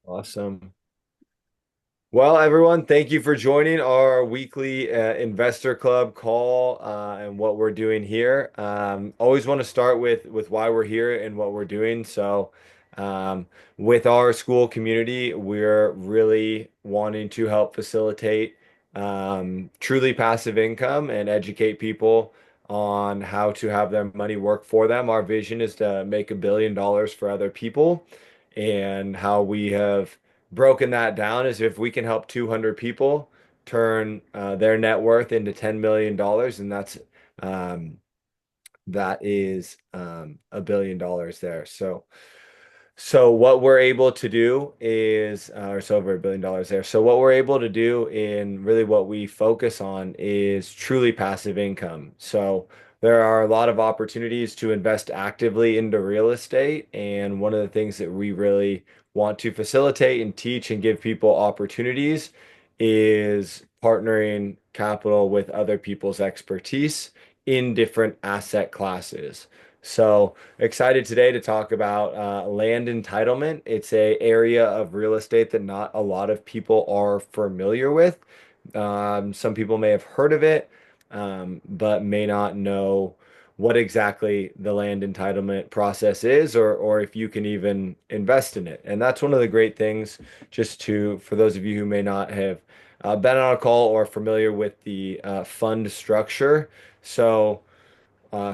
Awesome. Well, everyone, thank you for joining our weekly investor club call and what we're doing here. Always want to start with why we're here and what we're doing. Um, with our school community, we're really wanting to help facilitate truly passive income and educate people on how to have their money work for them. Our vision is to make $1 billion for other people, and how we have broken that down is if we can help 200 people turn their net worth into $10 million, and um, that is $1 billion there. So what we're able to do is, or it's over $1 billion there. So what we're able to do in really what we focus on is truly passive income. So there are a lot of opportunities to invest actively into real estate. And one of the things that we really want to facilitate and teach and give people opportunities is partnering capital with other people's expertise in different asset classes. So excited today to talk about land entitlement. It's a area of real estate that not a lot of people are familiar with. Some people may have heard of it, but may not know what exactly the land entitlement process is, or if you can even invest in it. And that's one of the great things, just to, for those of you who may not have been on a call or familiar with the fund structure. So,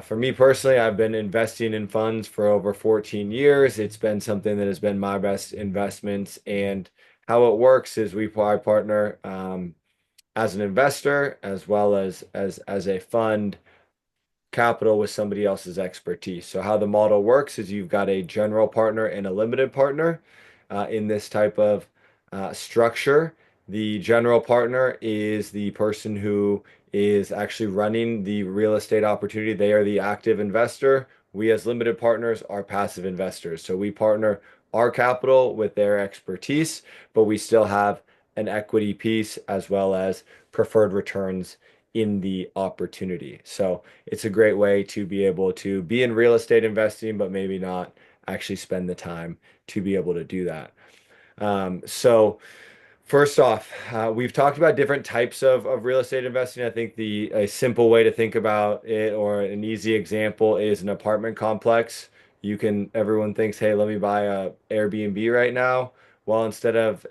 for me personally, I've been investing in funds for over 14 years. It's been something that has been my best investments. And how it works is I partner as an investor as well as a fund capital with somebody else's expertise. So how the model works is you've got a general partner and a limited partner in this type of structure. The general partner is the person who is actually running the real estate opportunity. They are the active investor. We as limited partners are passive investors. So we partner our capital with their expertise, but we still have an equity piece as well as preferred returns in the opportunity. So it's a great way to be able to be in real estate investing, but maybe not actually spend the time to be able to do that. So first off, we've talked about different types of real estate investing. I think the a simple way to think about it, or an easy example, is an apartment complex. Everyone thinks, hey, let me buy a Airbnb right now. Well, instead of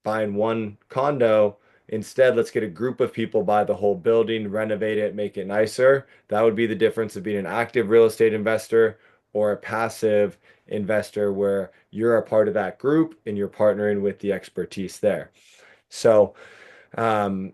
buying one condo, instead let's get a group of people, buy the whole building, renovate it, make it nicer. That would be the difference of being an active real estate investor or a passive investor, where you're a part of that group and you're partnering with the expertise there. So, um,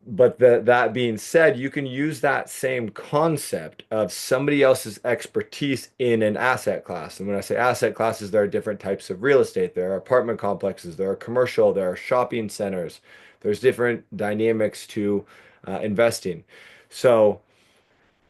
that being said, you can use that same concept of somebody else's expertise in an asset class. And when I say asset classes, there are different types of real estate. There are apartment complexes, there are commercial, there are shopping centers. There's different dynamics to investing. So,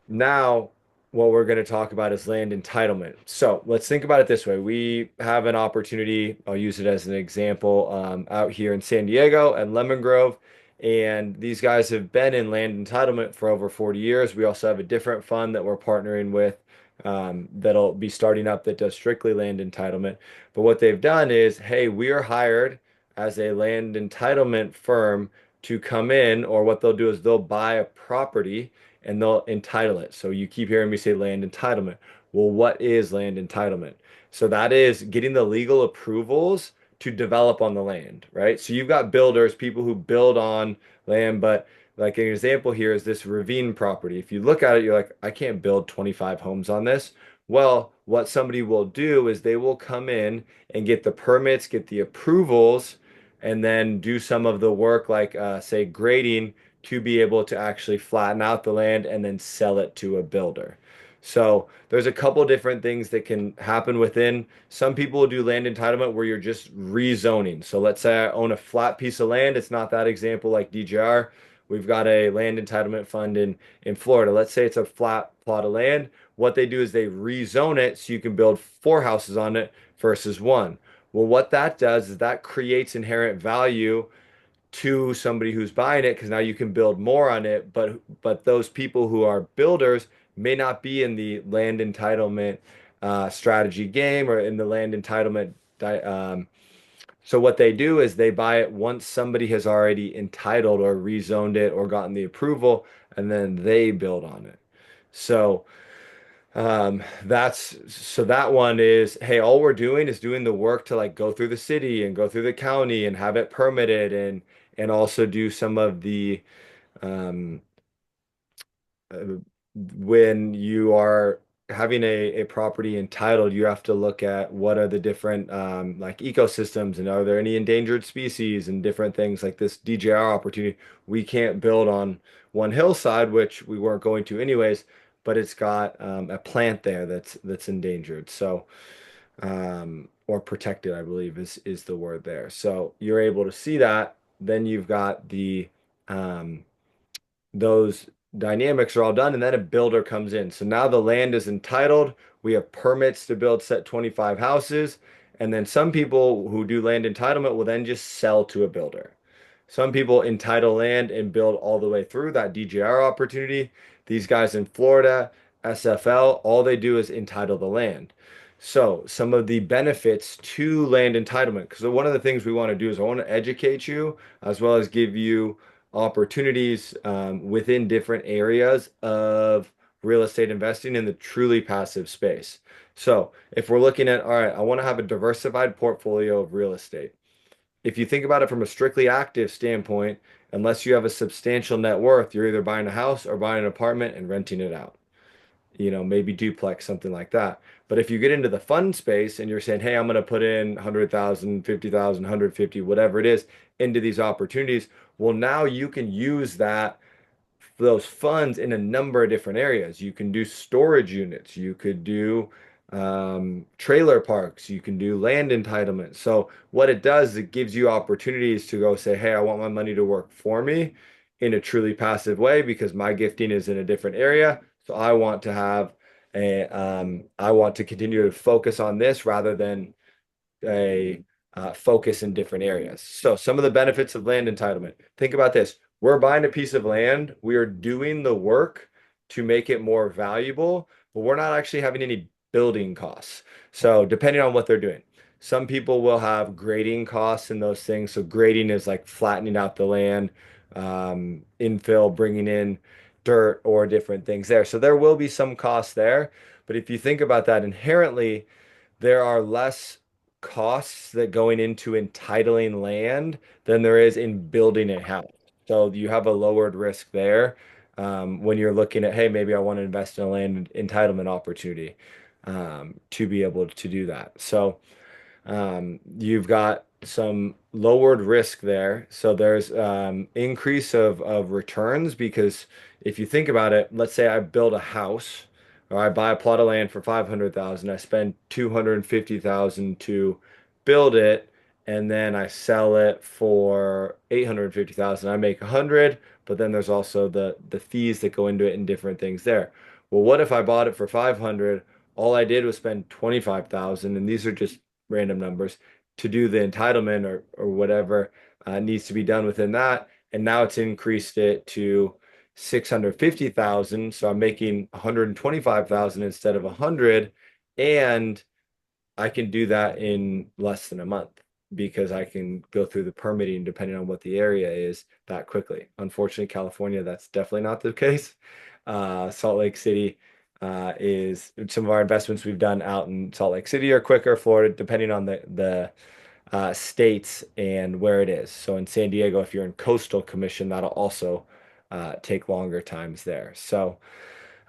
now, what we're going to talk about is land entitlement. So let's think about it this way. We have an opportunity, I'll use it as an example, out here in San Diego and Lemon Grove. And these guys have been in land entitlement for over 40 years. We also have a different fund that we're partnering with, that'll be starting up, that does strictly land entitlement. But what they've done is, hey, we are hired as a land entitlement firm to come in, or what they'll do is they'll buy a property and they'll entitle it. So you keep hearing me say land entitlement. Well, what is land entitlement? So that is getting the legal approvals to develop on the land, right? So you've got builders, people who build on land, but like an example here is this ravine property. If you look at it, you're like, I can't build 25 homes on this. Well, what somebody will do is they will come in and get the permits, get the approvals, and then do some of the work, like say grading, to be able to actually flatten out the land and then sell it to a builder. So there's a couple different things that can happen within. Some people will do land entitlement where you're just rezoning. So let's say I own a flat piece of land. It's not that example like DJR. We've got a land entitlement fund in Florida. Let's say it's a flat plot of land. What they do is they rezone it so you can build four houses on it versus one. Well, what that does is that creates inherent value to somebody who's buying it, because now you can build more on it, but those people who are builders may not be in the land entitlement strategy game or in the land entitlement. So what they do is they buy it once somebody has already entitled or rezoned it or gotten the approval, and then they build on it. So that one is, hey, all we're doing is doing the work to like go through the city and go through the county and have it permitted and also do some of the um, uh, when you are having a property entitled, you have to look at what are the different like ecosystems and are there any endangered species and different things like this DJR opportunity. We can't build on one hillside, which we weren't going to anyways, but it's got a plant there that's endangered. So or protected, I believe is the word there. So you're able to see that. Then you've got the um, those dynamics are all done, and then a builder comes in. So now the land is entitled. We have permits to build set 25 houses. And then some people who do land entitlement will then just sell to a builder. Some people entitle land and build all the way through that DJR opportunity. These guys in Florida, SFL, all they do is entitle the land. So, some of the benefits to land entitlement, because one of the things we want to do is I want to educate you as well as give you opportunities within different areas of real estate investing in the truly passive space. So, if we're looking at, all right, I want to have a diversified portfolio of real estate. If you think about it from a strictly active standpoint, unless you have a substantial net worth, you're either buying a house or buying an apartment and renting it out. Maybe duplex, something like that. But if you get into the fund space and you're saying, hey, I'm going to put in 100,000, 50,000, 150, whatever it is, into these opportunities, well, now you can use those funds in a number of different areas. You can do storage units, you could do trailer parks, you can do land entitlement. So what it does, it gives you opportunities to go say, hey, I want my money to work for me in a truly passive way because my gifting is in a different area. So I want to continue to focus on this rather than a focus in different areas. So some of the benefits of land entitlement. Think about this. We're buying a piece of land. We are doing the work to make it more valuable, but we're not actually having any building costs. So depending on what they're doing, some people will have grading costs and those things. So grading is like flattening out the land, infill, bringing in dirt or different things there. So there will be some costs there. But if you think about that inherently, there are less costs that going into entitling land than there is in building a house. So you have a lowered risk there when you're looking at, hey, maybe I want to invest in a land entitlement opportunity to be able to do that. So you've got some lowered risk there. So there's increase of returns because if you think about it, let's say I build a house or I buy a plot of land for 500,000, I spend 250,000 to build it, and then I sell it for 850,000. I make 100, but then there's also the fees that go into it and different things there. Well, what if I bought it for 500? All I did was spend 25,000, and these are just random numbers to do the entitlement or whatever needs to be done within that. And now it's increased it to 650,000. So I'm making 125,000 instead of 100. And I can do that in less than a month because I can go through the permitting depending on what the area is that quickly. Unfortunately, California, that's definitely not the case. Salt Lake City is some of our investments we've done out in Salt Lake City are quicker. Florida, depending on the states and where it is. So in San Diego, if you're in coastal commission, that'll also take longer times there. So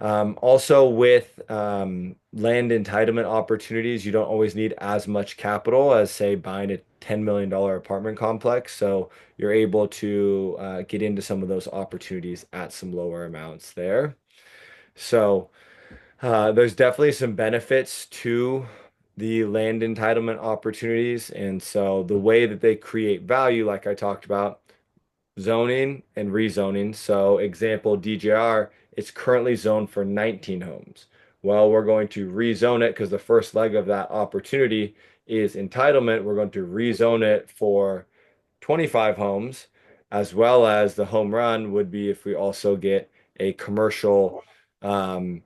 also with land entitlement opportunities, you don't always need as much capital as say buying a $10 million apartment complex. So you're able to get into some of those opportunities at some lower amounts there. So there's definitely some benefits to the land entitlement opportunities. And so the way that they create value, like I talked about, zoning and rezoning. So example, DJR, it's currently zoned for 19 homes. Well, we're going to rezone it because the first leg of that opportunity is entitlement. We're going to rezone it for 25 homes, as well as the home run would be if we also get a commercial um,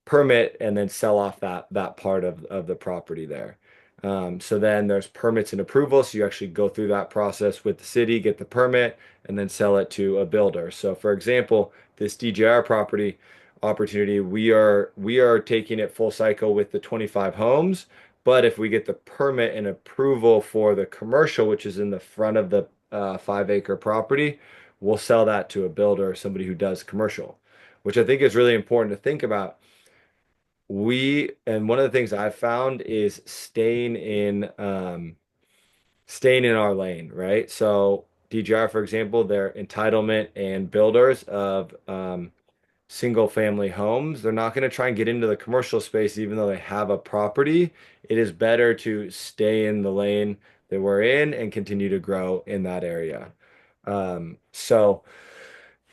permit and then sell off that part of the property there. So then there's permits and approvals. So you actually go through that process with the city, get the permit, and then sell it to a builder. So for example, this DJR property opportunity, we are taking it full cycle with the 25 homes. But if we get the permit and approval for the commercial, which is in the front of the 5 acre property, we'll sell that to a builder or somebody who does commercial, which I think is really important to think about. And one of the things I've found is staying in our lane, right? So DGR, for example, they're entitlement and builders of single family homes. They're not going to try and get into the commercial space, even though they have a property. It is better to stay in the lane that we're in and continue to grow in that area. So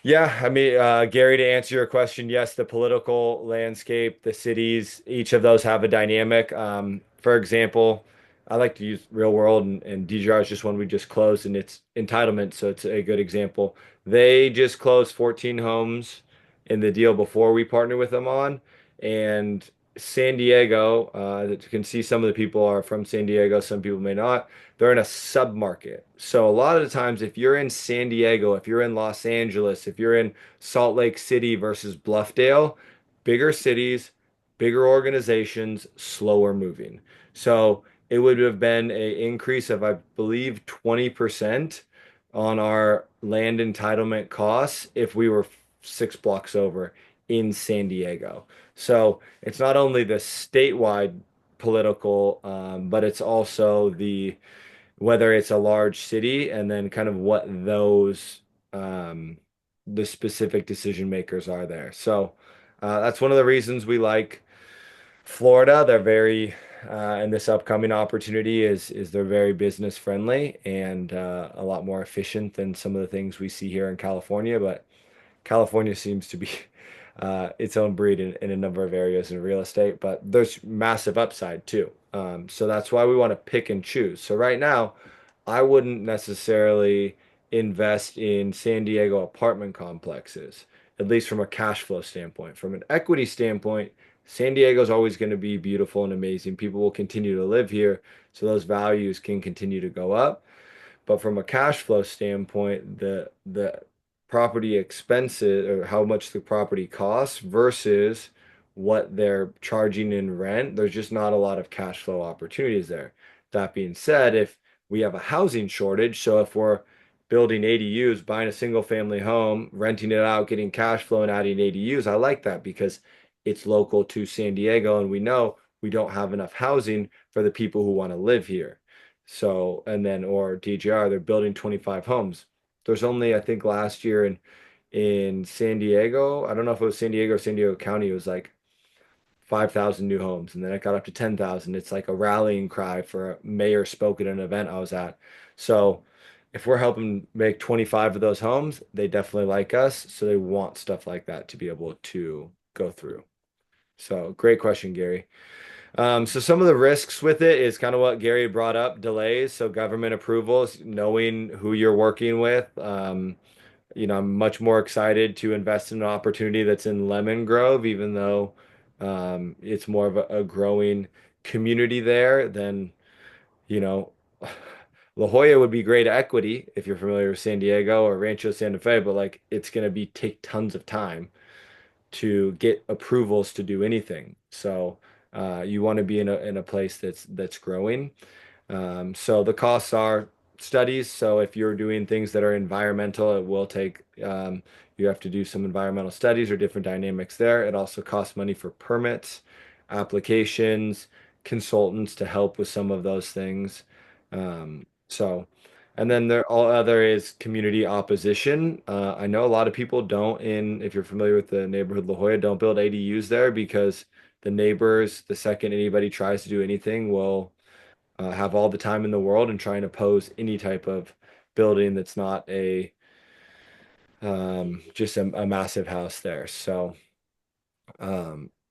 yeah, I mean, Gary, to answer your question, yes, the political landscape, the cities, each of those have a dynamic. For example, I like to use real world, and DGR is just one we just closed, and it's entitlement, so it's a good example. They just closed 14 homes in the deal before we partnered with them on, and San Diego, that you can see some of the people are from San Diego, some people may not. They're in a sub-market. So a lot of the times, if you're in San Diego, if you're in Los Angeles, if you're in Salt Lake City versus Bluffdale, bigger cities, bigger organizations, slower moving. So it would have been an increase of, I believe, 20% on our land entitlement costs if we were 6 blocks over in San Diego. So it's not only the statewide political, but it's also the whether it's a large city and then kind of what those um, the specific decision makers are there. So that's one of the reasons we like Florida. They're very and this upcoming opportunity is they're very business friendly and a lot more efficient than some of the things we see here in California. But California seems to be its own breed in a number of areas in real estate, but there's massive upside too. So that's why we want to pick and choose. So right now, I wouldn't necessarily invest in San Diego apartment complexes, at least from a cash flow standpoint. From an equity standpoint, San Diego is always going to be beautiful and amazing. People will continue to live here, so those values can continue to go up. But from a cash flow standpoint, the property expenses or how much the property costs versus what they're charging in rent, there's just not a lot of cash flow opportunities there. That being said, if we have a housing shortage, so if we're building ADUs, buying a single family home, renting it out, getting cash flow and adding ADUs, I like that because it's local to San Diego and we know we don't have enough housing for the people who want to live here. So, and then, or DGR, they're building 25 homes. There's only, I think last year in San Diego, I don't know if it was San Diego or San Diego County, it was like 5,000 new homes. And then it got up to 10,000. It's like a rallying cry for a mayor spoke at an event I was at. So if we're helping make 25 of those homes, they definitely like us. So they want stuff like that to be able to go through. So great question, Gary. So some of the risks with it is kind of what Gary brought up, delays. So government approvals, knowing who you're working with. I'm much more excited to invest in an opportunity that's in Lemon Grove, even though it's more of a growing community there than, you know, La Jolla would be great equity if you're familiar with San Diego or Rancho Santa Fe, but like it's going to be take tons of time to get approvals to do anything. So you want to be in a place that's growing. So the costs are studies. So if you're doing things that are environmental, it will take you have to do some environmental studies or different dynamics there. It also costs money for permits, applications, consultants to help with some of those things. So. And then there all other is community opposition. I know a lot of people don't if you're familiar with the neighborhood La Jolla, don't build ADUs there because the neighbors, the second anybody tries to do anything, will have all the time in the world and try and oppose any type of building that's not a just a massive house there. So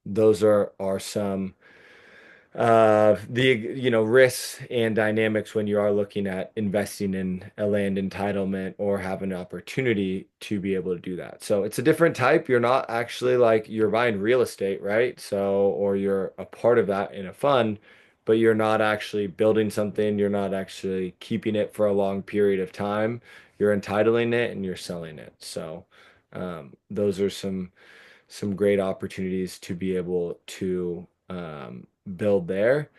those are some the risks and dynamics when you are looking at investing in a land entitlement or have an opportunity to be able to do that. So it's a different type. You're not actually like you're buying real estate, right? So or you're a part of that in a fund, but you're not actually building something. You're not actually keeping it for a long period of time. You're entitling it and you're selling it. So those are some great opportunities to be able to build there.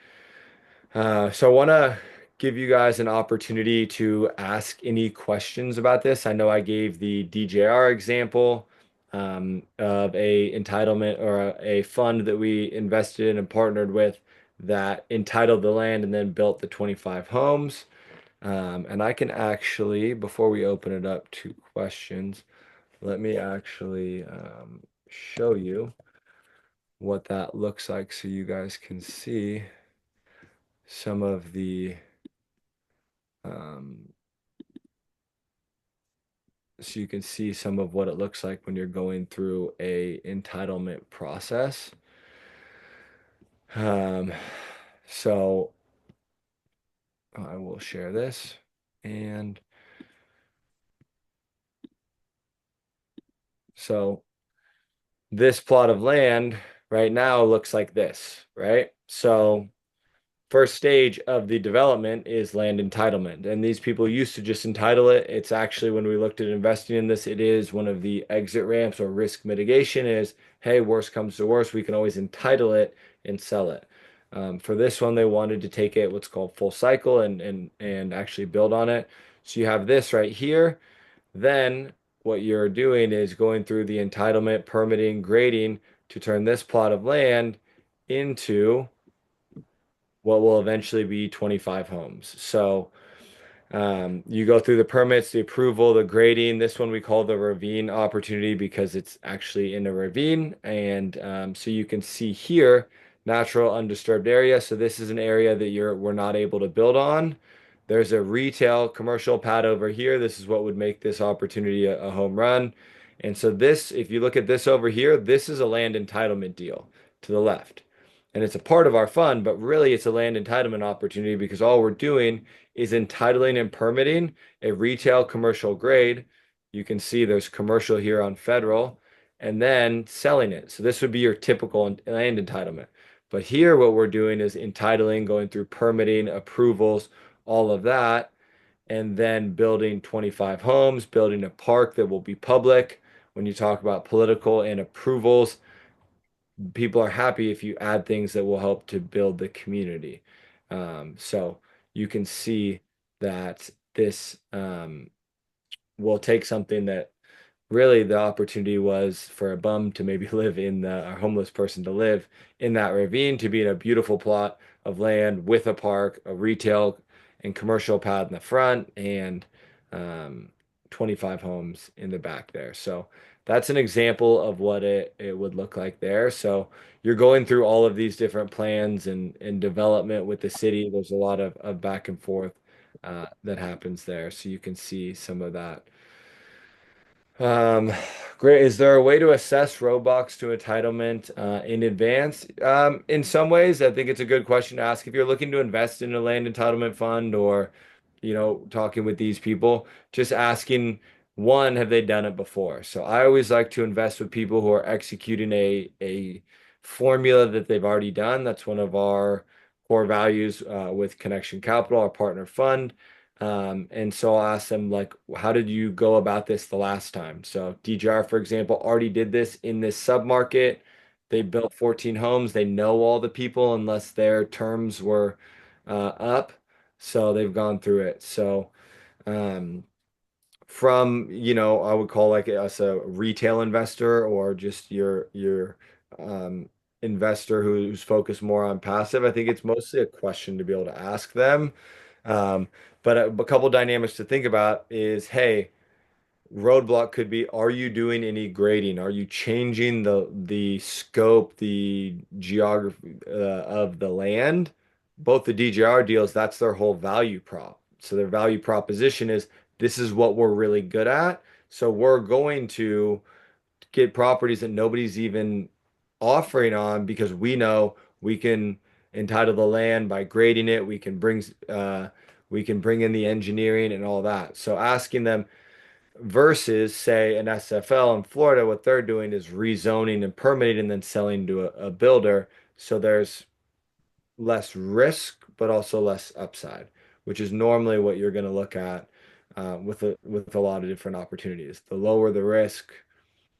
So I want to give you guys an opportunity to ask any questions about this. I know I gave the DJR example of a entitlement or a fund that we invested in and partnered with that entitled the land and then built the 25 homes. And I can actually, before we open it up to questions, let me actually show you what that looks like so you guys can see some of the um, so you can see some of what it looks like when you're going through a entitlement process. Um, so I will share this and so this plot of land right now looks like this, right? So first stage of the development is land entitlement. And these people used to just entitle it. It's actually, when we looked at investing in this, it is one of the exit ramps or risk mitigation is, hey, worst comes to worst, we can always entitle it and sell it. For this one, they wanted to take it what's called full cycle and actually build on it. So you have this right here. Then what you're doing is going through the entitlement, permitting, grading to turn this plot of land into what will eventually be 25 homes. So you go through the permits, the approval, the grading. This one we call the ravine opportunity because it's actually in a ravine. And so you can see here, natural undisturbed area. So this is an area that we're not able to build on. There's a retail commercial pad over here. This is what would make this opportunity a home run. And so this, if you look at this over here, this is a land entitlement deal to the left. And it's a part of our fund, but really it's a land entitlement opportunity because all we're doing is entitling and permitting a retail commercial grade. You can see there's commercial here on federal, and then selling it. So this would be your typical land entitlement. But here, what we're doing is entitling, going through permitting, approvals, all of that, and then building 25 homes, building a park that will be public. When you talk about political and approvals, people are happy if you add things that will help to build the community. So you can see that this will take something that really the opportunity was for a bum to maybe live in a homeless person to live in that ravine to be in a beautiful plot of land with a park, a retail and commercial pad in the front, and um, 25 homes in the back there. So that's an example of what it would look like there. So you're going through all of these different plans and development with the city. There's a lot of back and forth that happens there. So you can see some of that. Um, great. Is there a way to assess Robux to entitlement in advance? In some ways, I think it's a good question to ask if you're looking to invest in a land entitlement fund or, talking with these people, just asking one, have they done it before? So I always like to invest with people who are executing a formula that they've already done. That's one of our core values with Connection Capital, our partner fund. And so I'll ask them like, how did you go about this the last time? So DJR, for example, already did this in this submarket. They built 14 homes. They know all the people unless their terms were up. So they've gone through it. So um, from, I would call like us a retail investor or just your um, investor who's focused more on passive. I think it's mostly a question to be able to ask them. Um, but a couple dynamics to think about is, hey, roadblock could be, are you doing any grading? Are you changing the scope, the geography of the land? Both the DGR deals, that's their whole value prop. So their value proposition is this is what we're really good at. So we're going to get properties that nobody's even offering on because we know we can entitle the land by grading it. We can bring in the engineering and all that. So asking them versus say an SFL in Florida, what they're doing is rezoning and permitting and then selling to a builder. So there's less risk, but also less upside, which is normally what you're going to look at with a lot of different opportunities. The lower the risk,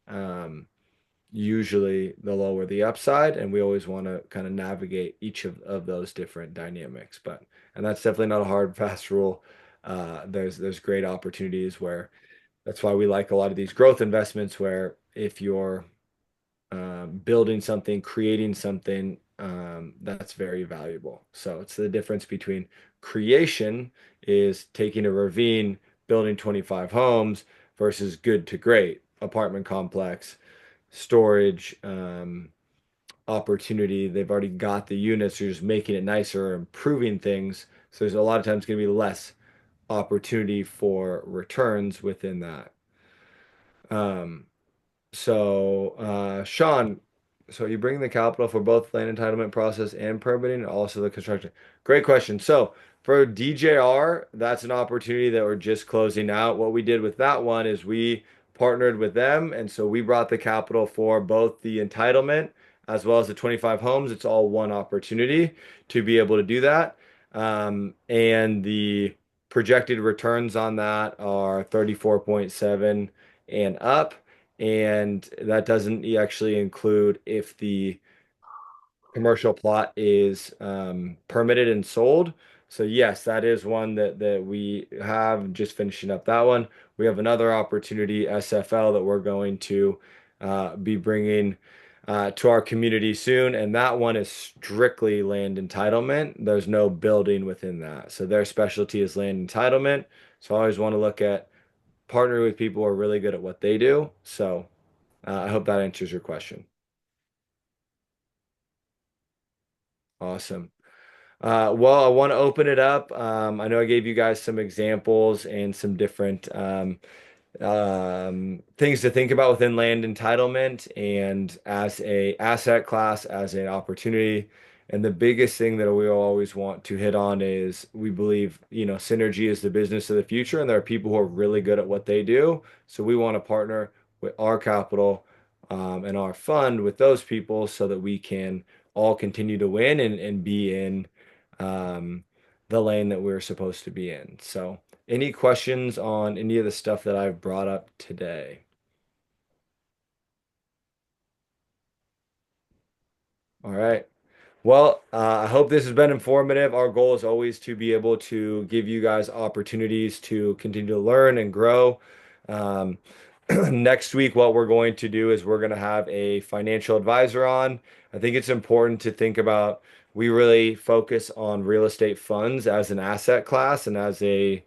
um, usually the lower the upside, and we always want to kind of navigate each of those different dynamics. But and that's definitely not a hard fast rule. There's great opportunities where that's why we like a lot of these growth investments where if you're building something, creating something, that's very valuable. So it's the difference between creation is taking a ravine, building 25 homes versus good to great apartment complex, storage, opportunity. They've already got the units, you're just making it nicer or improving things. So there's a lot of times going to be less opportunity for returns within that. Um, Sean, so you bring the capital for both land entitlement process and permitting, and also the construction. Great question. So for DJR, that's an opportunity that we're just closing out. What we did with that one is we partnered with them, and so we brought the capital for both the entitlement as well as the 25 homes. It's all one opportunity to be able to do that. And the projected returns on that are 34.7 and up. And that doesn't actually include if the commercial plot is permitted and sold. So yes, that is one that we have just finishing up that one. We have another opportunity, SFL, that we're going to be bringing to our community soon, and that one is strictly land entitlement. There's no building within that. So their specialty is land entitlement. So I always want to look at partnering with people who are really good at what they do. So I hope that answers your question. Awesome. Well, I want to open it up. I know I gave you guys some examples and some different things to think about within land entitlement and as a asset class, as an opportunity. And the biggest thing that we always want to hit on is we believe, synergy is the business of the future, and there are people who are really good at what they do. So we want to partner with our capital and our fund with those people so that we can all continue to win and be in um, the lane that we're supposed to be in. So any questions on any of the stuff that I've brought up today? All right. Well, I hope this has been informative. Our goal is always to be able to give you guys opportunities to continue to learn and grow. Um, next week, what we're going to do is we're going to have a financial advisor on. I think it's important to think about, we really focus on real estate funds as an asset class and as a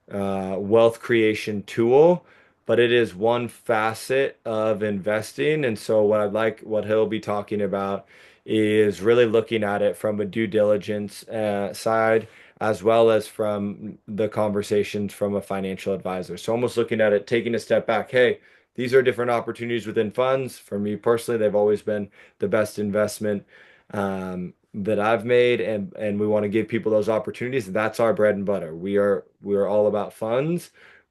wealth creation tool, but it is one facet of investing. And so what he'll be talking about is really looking at it from a due diligence side, as well as from the conversations from a financial advisor. So almost looking at it, taking a step back. Hey, these are different opportunities within funds. For me personally, they've always been the best investment that I've made, and we want to give people those opportunities. That's our bread and butter. We are all about funds,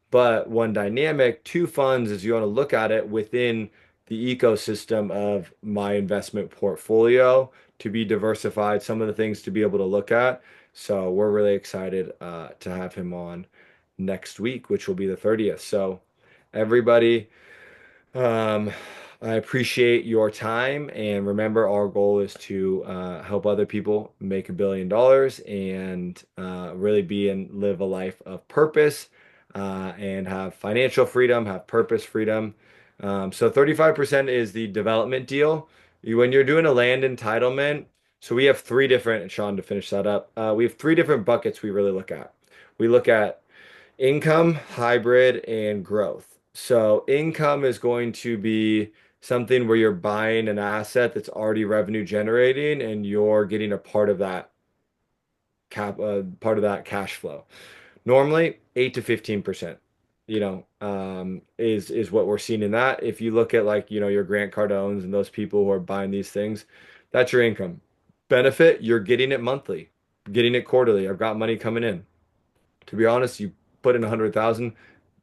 but one dynamic to funds is you want to look at it within the ecosystem of my investment portfolio to be diversified, some of the things to be able to look at. So we're really excited to have him on next week, which will be the 30th. So everybody, um, I appreciate your time, and remember, our goal is to help other people make $1 billion and really be and live a life of purpose and have financial freedom, have purpose freedom. So 35% is the development deal. When you're doing a land entitlement, so we have three different, Sean, to finish that up, we have three different buckets we really look at. We look at income, hybrid, and growth. So income is going to be something where you're buying an asset that's already revenue generating and you're getting a part of that cash flow. Normally 8 to 15%, is what we're seeing in that. If you look at like, your Grant Cardones and those people who are buying these things, that's your income. Benefit, you're getting it monthly, getting it quarterly. I've got money coming in. To be honest, you put in 100,000,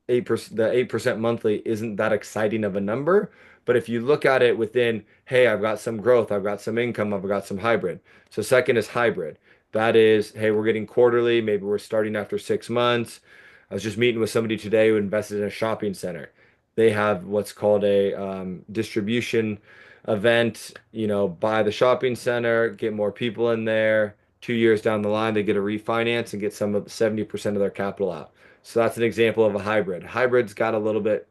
8%, the 8% monthly isn't that exciting of a number. But if you look at it within, hey, I've got some growth, I've got some income, I've got some hybrid. So second is hybrid. That is, hey, we're getting quarterly, maybe we're starting after 6 months. I was just meeting with somebody today who invested in a shopping center. They have what's called a distribution event, buy the shopping center, get more people in there. 2 years down the line, they get a refinance and get some of 70% of their capital out. So that's an example of a hybrid. Hybrid's got a little bit,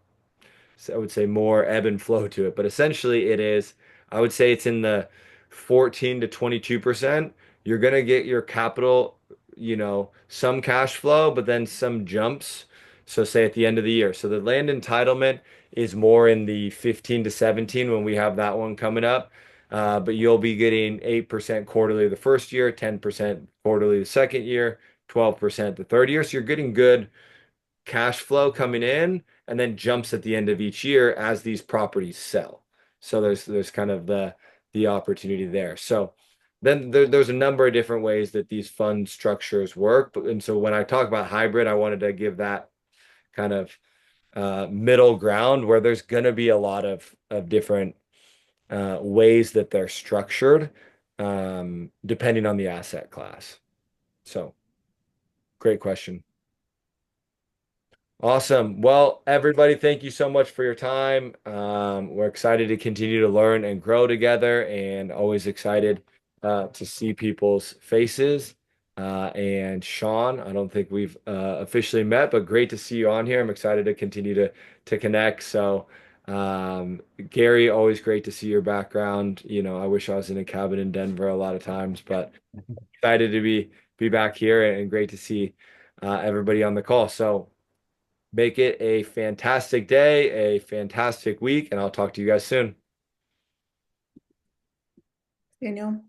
so I would say, more ebb and flow to it, but essentially it is, I would say it's in the 14 to 22%. You're going to get your capital, some cash flow, but then some jumps. So say at the end of the year. So the land entitlement is more in the 15 to 17 when we have that one coming up. But you'll be getting 8% quarterly the first year, 10% quarterly the second year, 12% the third year. So you're getting good cash flow coming in and then jumps at the end of each year as these properties sell. So there's kind of the opportunity there. So then there's a number of different ways that these fund structures work. And so when I talk about hybrid, I wanted to give that kind of middle ground where there's going to be a lot of different ways that they're structured, depending on the asset class. So great question. Awesome. Well, everybody, thank you so much for your time. We're excited to continue to learn and grow together, and always excited to see people's faces. And Sean, I don't think we've officially met, but great to see you on here. I'm excited to continue to connect. So, Gary, always great to see your background. I wish I was in a cabin in Denver a lot of times, but excited to be back here, and great to see everybody on the call. So. Make it a fantastic day, a fantastic week, and I'll talk to you guys soon. Daniel.